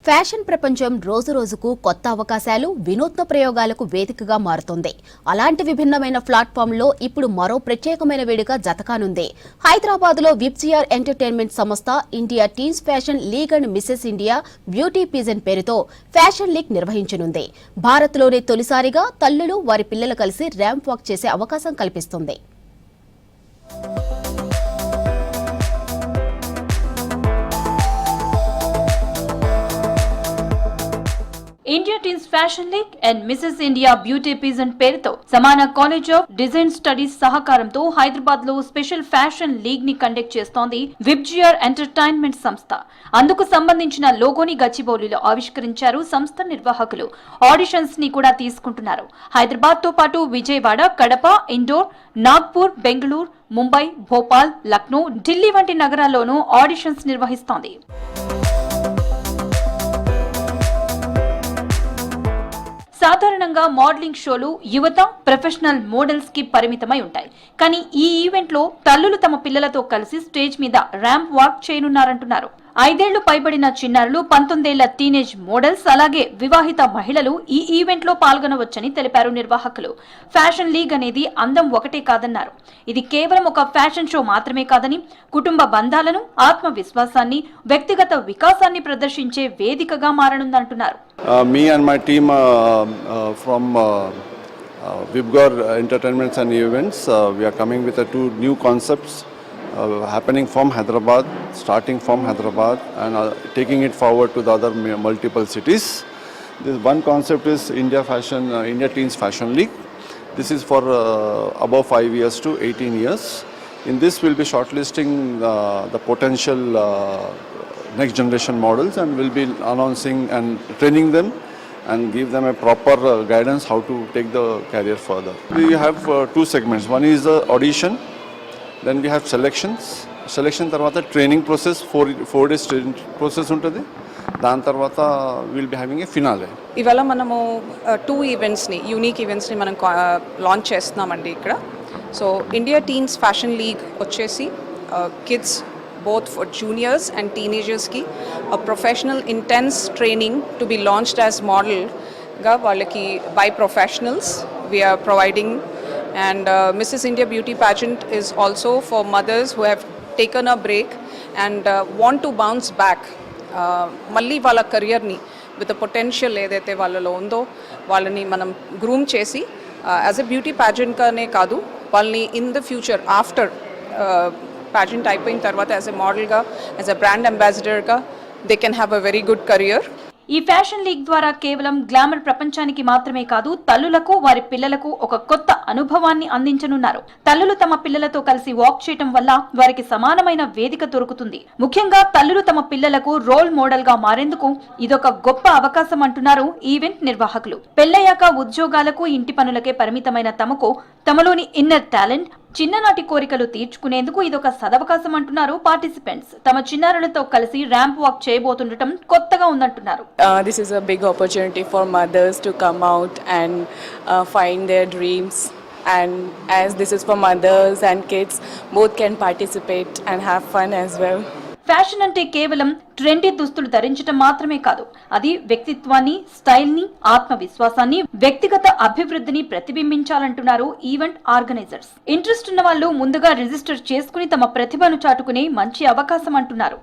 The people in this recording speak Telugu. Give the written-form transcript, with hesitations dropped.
ఫ్యాషన్ ప్రపంచం రోజు రోజుకు కొత్త అవకాశాలు, వినూత్న ప్రయోగాలకు వేదికగా మారుతోంది. అలాంటి విభిన్నమైన ప్లాట్ఫామ్లో ఇప్పుడు మరో ప్రత్యేకమైన వేడుక జతకానుంది. హైదరాబాద్లో విబ్జిఆర్ ఎంటర్టైన్మెంట్ సంస్థ India teens fashion league and Mrs India beauty pigeon పేరుతో ఫ్యాషన్ లీగ్ నిర్వహించనుంది. భారత్లోనే తొలిసారిగా తల్లులు వారి పిల్లలు కలిసి ర్యాంప్ వాక్ చేసే అవకాశం కల్పిస్తుంది. India teens fashion league and Mrs India beauty pigeon పేరుతో సమాన కాలేజ్ ఆఫ్ డిజైన్ స్టడీస్ సహకారంతో హైదరాబాద్ లో స్పెషల్ ఫ్యాషన్ లీగ్ ని కండక్ట్ చేస్తోంది విబ్జిఆర్ ఎంటర్టైన్మెంట్ సంస్థ. అందుకు సంబంధించిన లోగోని గచ్చిబౌలిలో ఆవిష్కరించారు సంస్థ నిర్వాహకులు. ఆడిషన్స్ ని కూడా తీసుకుంటున్నారు. హైదరాబాద్ తో పాటు విజయవాడ, కడప, ఇండోర్, నాగ్పూర్, బెంగళూరు, ముంబై, భోపాల్, లక్నో, ఢిల్లీ వంటి నగరాల్లోనూ ఆడిషన్స్ నిర్వహిస్తోంది. సాధారణంగా మోడలింగ్ షోలు యువత, ప్రొఫెషనల్ మోడల్స్ కి పరిమితమై ఉంటాయి. కానీ ఈ ఈవెంట్ లో తల్లులు తమ పిల్లలతో కలిసి స్టేజ్ మీద ర్యాంప్ వాక్ చేయనున్నారంటున్నారు. 5 ఏళ్లు పైబడిన చిన్నారులు, 19 ఏళ్ల టీనేజ్ మోడల్స్, అలాగే వివాహిత మహిళలు ఈ ఈవెంట్ లో పాల్గొనవచ్చని తెలిపారు నిర్వాహకులు. ఫ్యాషన్ లీగ్ అనేది అందం ఒకటే కాదన్నారు. ఇది కేవలం ఒక ఫ్యాషన్ షో మాత్రమే కాదని, కుటుంబ బంధాలను, ఆత్మవిశ్వాసాన్ని, వ్యక్తిగత వికాసాన్ని ప్రదర్శించే వేదికగా మారనుందంటున్నారు. Me and my team from Vibgor Entertainments and Events, we are coming with 2 new concepts happening from Hyderabad, starting from Hyderabad and taking it forward to the other multiple cities. This one concept is India Teens Fashion League. This is for above 5 years to 18 years. In this we'll be shortlisting the potential next generation models and will be announcing and training them and give them a proper guidance how to take the career further. We have 2 segments. One is the audition, then we have selection tarvata training process, 4 days training process untadi. దాని తర్వాత will be having a finale. ఇవాళ మనము 2 ఈవెంట్స్ని, యూనిక్ ఈవెంట్స్ని మనం లాంచ్ చేస్తున్నామండి ఇక్కడ. So India teens fashion league వచ్చేసి kids both for juniors and teenagers ki a professional intense training to be launched as model ga vallaki by professionals we are providing. And Mrs. India Beauty Pageant is also for mothers who have taken a break and want to bounce back malli wala career ni with the potential edaithe vallalo undo vallani manam groom chesi as a beauty pageant kane kaadu vallani in the future after pageant అయిపోయిన తర్వాత యాజ్ ఎ మోడల్గా, యాజ్ ఎ బ్రాండ్ అంబాసిడర్గా they can have a very good career. ఈ ఫ్యాషన్ లీగ్ ద్వారా కేవలం గ్లామర్ ప్రపంచానికి మాత్రమే కాదు, తల్లులకు, వారి పిల్లలకు ఒక కొత్త అనుభవాన్ని అందించనున్నారు. తల్లులు తమ పిల్లలతో కలిసి వాక్ చేయటం వల్ల వారికి సమానమైన వేదిక దొరుకుతుంది. ముఖ్యంగా తల్లులు తమ పిల్లలకు రోల్ మోడల్ గా మారేందుకు ఇదొక గొప్ప అవకాశం అంటున్నారు ఈవెంట్ నిర్వాహకులు. పెళ్లయ్యాక ఉద్యోగాలకు, ఇంటి పనులకే పరిమితమైన తమకు తమలోని ఇన్నర్ టాలెంట్, చిన్ననాటి కోరికలు తీర్చుకునేందుకు ఇదొక సదవకాశం అంటున్నారు పార్టిసిపెంట్స్. తమ చిన్నారులతో కలిసి ర్యాంప్ వాక్ చేయబోతుండటం కొత్తగా ఉందంటున్నారు. This is a big opportunity for mothers to come out and find their dreams, and as this is for mothers and kids, both can participate and have fun as well. Fashion అంటే కేవలం ట్రెండీ దుస్తులు ధరించడం మాత్రమే కాదు, అది వ్యక్తిత్వాన్ని, స్టైల్ ని, ఆత్మవిశ్వాసాన్ని, వ్యక్తిగత అభివృద్ధిని ప్రతిబింబించాలంటున్నారు ఈవెంట్ ఆర్గనైజర్స్. ఇంట్రెస్ట్ ఉన్న వాళ్ళు ముందుగా రిజిస్టర్ చేసుకుని తమ ప్రతిభను చాటుకునే మంచి అవకాశం అంటున్నారు.